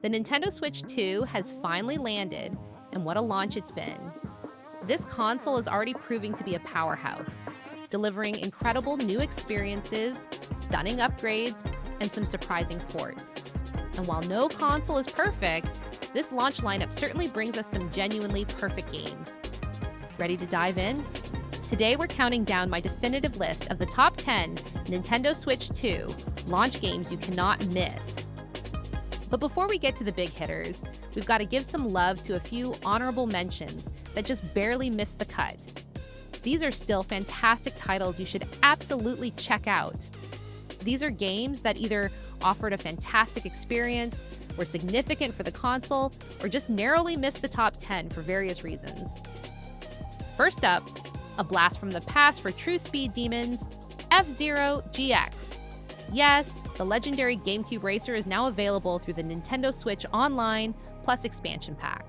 The Nintendo Switch 2 has finally landed, and what a launch it's been. This console is already proving to be a powerhouse, delivering incredible new experiences, stunning upgrades, and some surprising ports. And while no console is perfect, this launch lineup certainly brings us some genuinely perfect games. Ready to dive in? Today we're counting down my definitive list of the top 10 Nintendo Switch 2 launch games you cannot miss. But before we get to the big hitters, we've got to give some love to a few honorable mentions that just barely missed the cut. These are still fantastic titles you should absolutely check out. These are games that either offered a fantastic experience, were significant for the console, or just narrowly missed the top 10 for various reasons. First up, a blast from the past for true speed demons, F-Zero GX. Yes, the legendary GameCube racer is now available through the Nintendo Switch Online Plus expansion pack.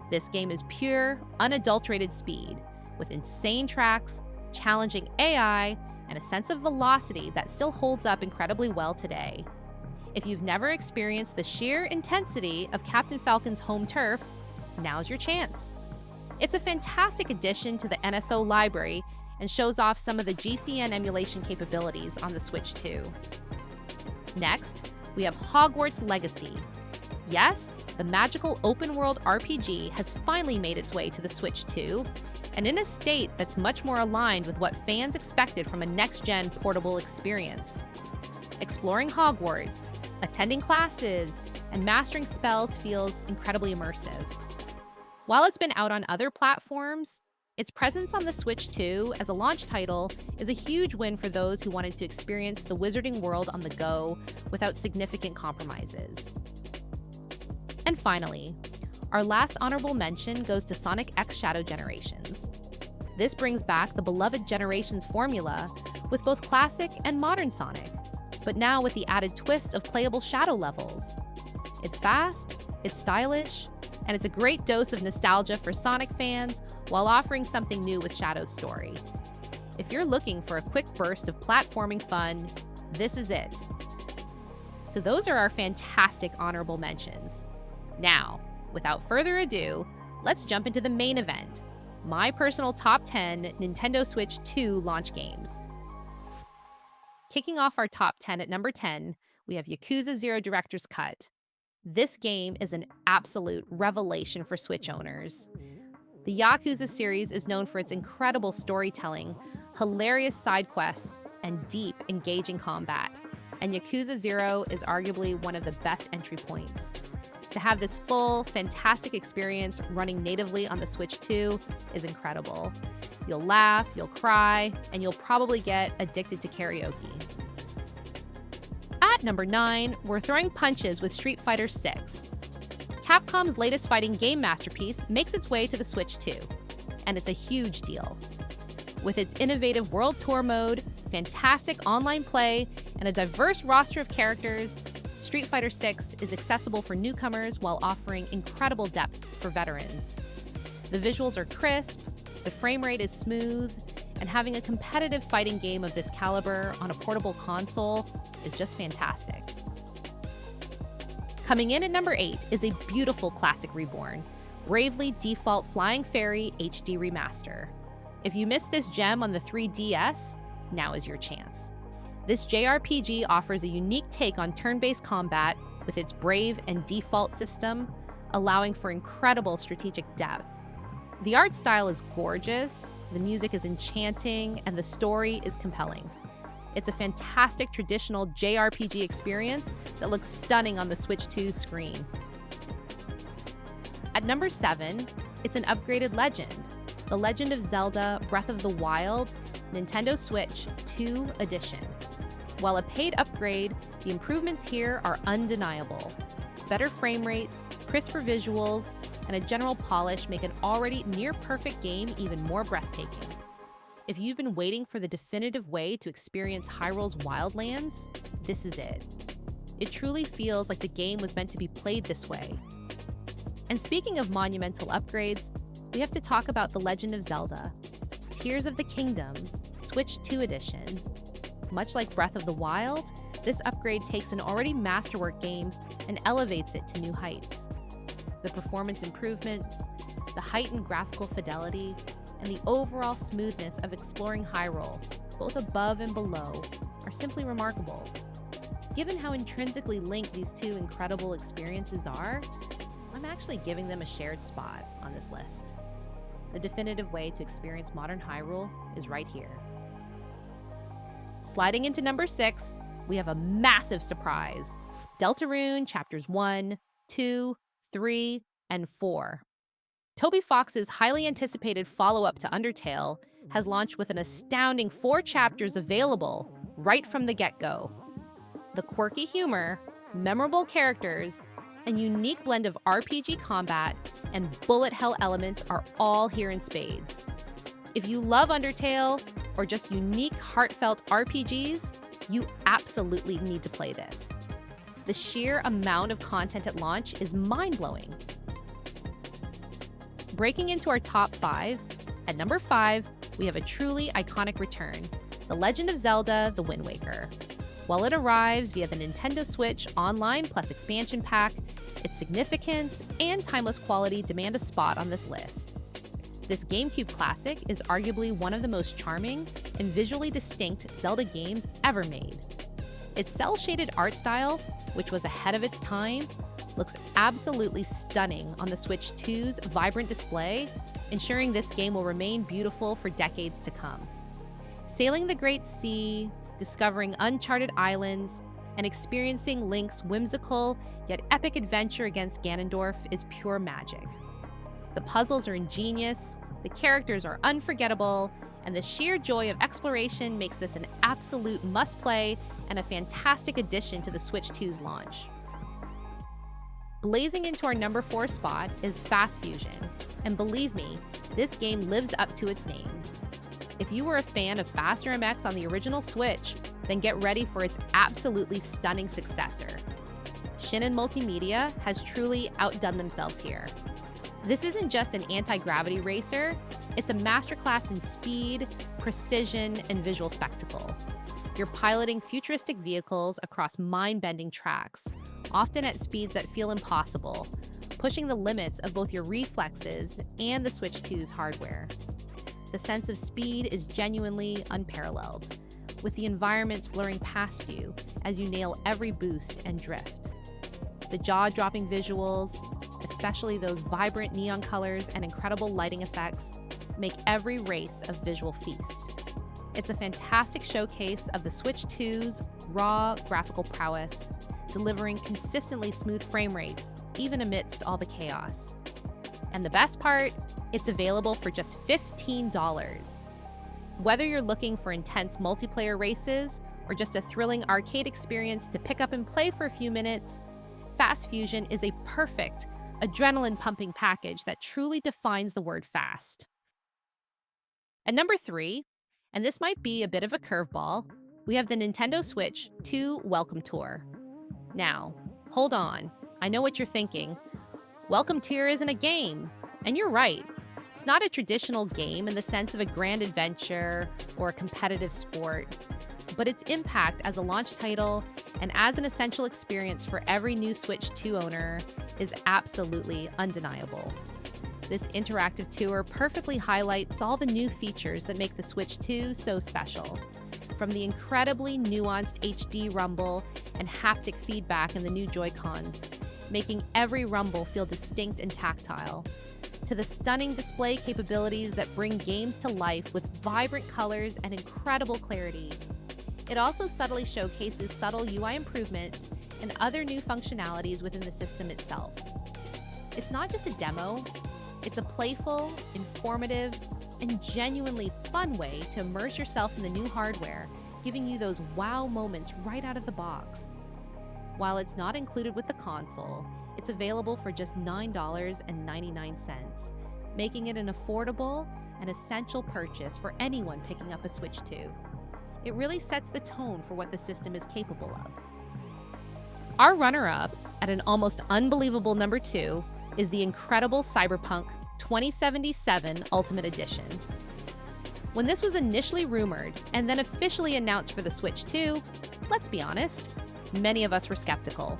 This game is pure, unadulterated speed, with insane tracks, challenging AI, and a sense of velocity that still holds up incredibly well today. If you've never experienced the sheer intensity of Captain Falcon's home turf, now's your chance. It's a fantastic addition to the NSO library and shows off some of the GCN emulation capabilities on the Switch 2. Next, we have Hogwarts Legacy. Yes, the magical open-world RPG has finally made its way to the Switch 2, and in a state that's much more aligned with what fans expected from a next-gen portable experience. Exploring Hogwarts, attending classes, and mastering spells feels incredibly immersive. While it's been out on other platforms, its presence on the Switch 2 as a launch title is a huge win for those who wanted to experience the wizarding world on the go without significant compromises. And finally, our last honorable mention goes to Sonic X Shadow Generations. This brings back the beloved Generations formula with both classic and modern Sonic, but now with the added twist of playable shadow levels. It's fast, it's stylish, and it's a great dose of nostalgia for Sonic fans while offering something new with Shadow's story. If you're looking for a quick burst of platforming fun, this is it. So those are our fantastic honorable mentions. Now, without further ado, let's jump into the main event, my personal top 10 Nintendo Switch 2 launch games. Kicking off our top 10 at number 10, we have Yakuza 0 Director's Cut. This game is an absolute revelation for Switch owners. The Yakuza series is known for its incredible storytelling, hilarious side quests, and deep, engaging combat, and Yakuza 0 is arguably one of the best entry points. To have this full, fantastic experience running natively on the Switch 2 is incredible. You'll laugh, you'll cry, and you'll probably get addicted to karaoke. At number 9, we're throwing punches with Street Fighter 6. Capcom's latest fighting game masterpiece makes its way to the Switch 2, and it's a huge deal. With its innovative World Tour mode, fantastic online play, and a diverse roster of characters, Street Fighter 6 is accessible for newcomers while offering incredible depth for veterans. The visuals are crisp, the frame rate is smooth, and having a competitive fighting game of this caliber on a portable console is just fantastic. Coming in at number 8 is a beautiful classic reborn, Bravely Default Flying Fairy HD Remaster. If you missed this gem on the 3DS, now is your chance. This JRPG offers a unique take on turn-based combat with its Brave and Default system, allowing for incredible strategic depth. The art style is gorgeous, the music is enchanting, and the story is compelling. It's a fantastic traditional JRPG experience that looks stunning on the Switch 2's screen. At number 7, it's an upgraded legend, The Legend of Zelda Breath of the Wild Nintendo Switch 2 Edition. While a paid upgrade, the improvements here are undeniable. Better frame rates, crisper visuals, and a general polish make an already near-perfect game even more breathtaking. If you've been waiting for the definitive way to experience Hyrule's Wildlands, this is it. It truly feels like the game was meant to be played this way. And speaking of monumental upgrades, we have to talk about The Legend of Zelda, Tears of the Kingdom, Switch 2 Edition. Much like Breath of the Wild, This upgrade takes an already masterwork game and elevates it to new heights. The performance improvements, the heightened graphical fidelity, and the overall smoothness of exploring Hyrule, both above and below, are simply remarkable. Given how intrinsically linked these two incredible experiences are, I'm actually giving them a shared spot on this list. The definitive way to experience modern Hyrule is right here. Sliding into number 6, we have a massive surprise. Deltarune Chapters 1, 2, 3, and 4. Toby Fox's highly anticipated follow-up to Undertale has launched with an astounding 4 chapters available right from the get-go. The quirky humor, memorable characters, and unique blend of RPG combat and bullet hell elements are all here in spades. If you love Undertale or just unique, heartfelt RPGs, you absolutely need to play this. The sheer amount of content at launch is mind-blowing. Breaking into our top 5, at number 5, we have a truly iconic return, The Legend of Zelda: The Wind Waker. While it arrives via the Nintendo Switch Online Plus expansion pack, its significance and timeless quality demand a spot on this list. This GameCube classic is arguably one of the most charming and visually distinct Zelda games ever made. Its cel-shaded art style, which was ahead of its time, looks absolutely stunning on the Switch 2's vibrant display, ensuring this game will remain beautiful for decades to come. Sailing the Great Sea, discovering uncharted islands, and experiencing Link's whimsical yet epic adventure against Ganondorf is pure magic. The puzzles are ingenious, the characters are unforgettable, and the sheer joy of exploration makes this an absolute must-play and a fantastic addition to the Switch 2's launch. Blazing into our number 4 spot is Fast Fusion, and believe me, this game lives up to its name. If you were a fan of Faster MX on the original Switch, then get ready for its absolutely stunning successor. Shin'en Multimedia has truly outdone themselves here. This isn't just an anti-gravity racer, it's a masterclass in speed, precision, and visual spectacle. You're piloting futuristic vehicles across mind-bending tracks, often at speeds that feel impossible, pushing the limits of both your reflexes and the Switch 2's hardware. The sense of speed is genuinely unparalleled, with the environments blurring past you as you nail every boost and drift. The jaw-dropping visuals, especially those vibrant neon colors and incredible lighting effects, make every race a visual feast. It's a fantastic showcase of the Switch 2's raw graphical prowess, delivering consistently smooth frame rates, even amidst all the chaos. And the best part, it's available for just $15. Whether you're looking for intense multiplayer races or just a thrilling arcade experience to pick up and play for a few minutes, Fast Fusion is a perfect, adrenaline-pumping package that truly defines the word fast. At number 3, and this might be a bit of a curveball, we have the Nintendo Switch 2 Welcome Tour. Now, hold on, I know what you're thinking. Welcome Tour isn't a game, and you're right. It's not a traditional game in the sense of a grand adventure or a competitive sport, but its impact as a launch title and as an essential experience for every new Switch 2 owner is absolutely undeniable. This interactive tour perfectly highlights all the new features that make the Switch 2 so special. From the incredibly nuanced HD rumble and haptic feedback in the new Joy-Cons, making every rumble feel distinct and tactile, to the stunning display capabilities that bring games to life with vibrant colors and incredible clarity. It also subtly showcases subtle UI improvements and other new functionalities within the system itself. It's not just a demo, it's a playful, informative, and genuinely fun way to immerse yourself in the new hardware, giving you those wow moments right out of the box. While it's not included with the console, it's available for just $9.99, making it an affordable and essential purchase for anyone picking up a Switch 2. It really sets the tone for what the system is capable of. Our runner-up, at an almost unbelievable number 2, is the incredible Cyberpunk 2077 Ultimate Edition. When this was initially rumored and then officially announced for the Switch 2, let's be honest, many of us were skeptical.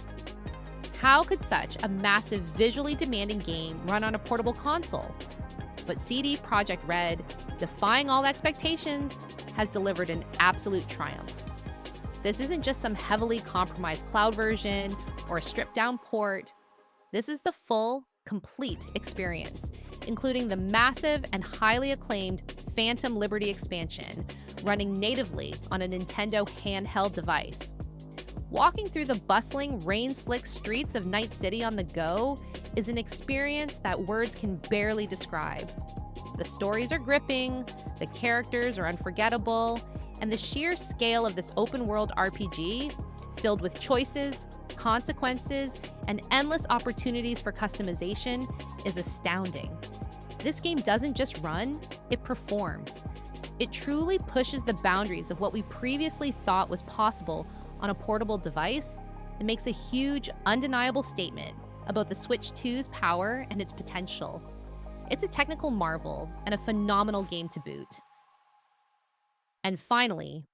How could such a massive, visually demanding game run on a portable console? But CD Projekt Red, defying all expectations, has delivered an absolute triumph. This isn't just some heavily compromised cloud version or a stripped-down port. This is the full, complete experience, including the massive and highly acclaimed Phantom Liberty expansion, running natively on a Nintendo handheld device. Walking through the bustling, rain-slick streets of Night City on the go is an experience that words can barely describe. The stories are gripping, the characters are unforgettable, and the sheer scale of this open-world RPG, filled with choices, consequences, and endless opportunities for customization, is astounding. This game doesn't just run, it performs. It truly pushes the boundaries of what we previously thought was possible on a portable device and makes a huge, undeniable statement about the Switch 2's power and its potential. It's a technical marvel and a phenomenal game to boot. And finally,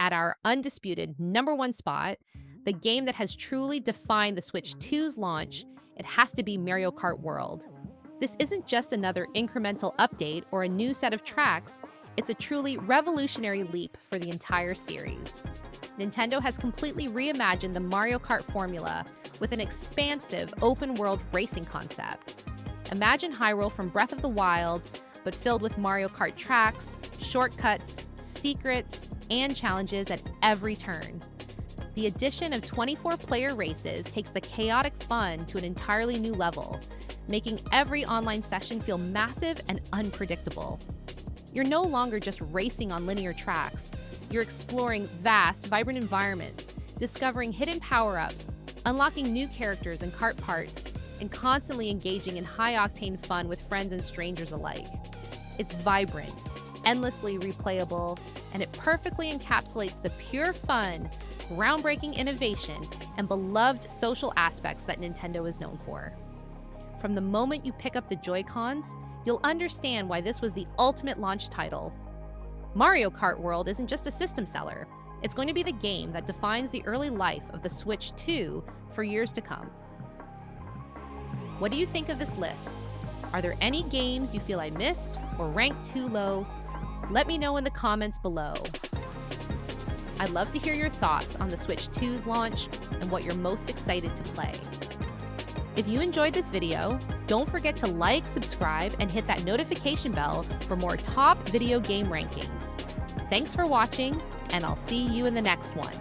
at our undisputed #1 spot, the game that has truly defined the Switch 2's launch, it has to be Mario Kart World. This isn't just another incremental update or a new set of tracks, it's a truly revolutionary leap for the entire series. Nintendo has completely reimagined the Mario Kart formula with an expansive open-world racing concept. Imagine Hyrule from Breath of the Wild, but filled with Mario Kart tracks, shortcuts, secrets, and challenges at every turn. The addition of 24-player races takes the chaotic fun to an entirely new level, making every online session feel massive and unpredictable. You're no longer just racing on linear tracks. You're exploring vast, vibrant environments, discovering hidden power-ups, unlocking new characters and kart parts, and constantly engaging in high-octane fun with friends and strangers alike. It's vibrant, endlessly replayable, and it perfectly encapsulates the pure fun, groundbreaking innovation, and beloved social aspects that Nintendo is known for. From the moment you pick up the Joy-Cons, you'll understand why this was the ultimate launch title. Mario Kart World isn't just a system seller. It's going to be the game that defines the early life of the Switch 2 for years to come. What do you think of this list? Are there any games you feel I missed or ranked too low? Let me know in the comments below. I'd love to hear your thoughts on the Switch 2's launch and what you're most excited to play. If you enjoyed this video, don't forget to like, subscribe, and hit that notification bell for more top video game rankings. Thanks for watching, and I'll see you in the next one.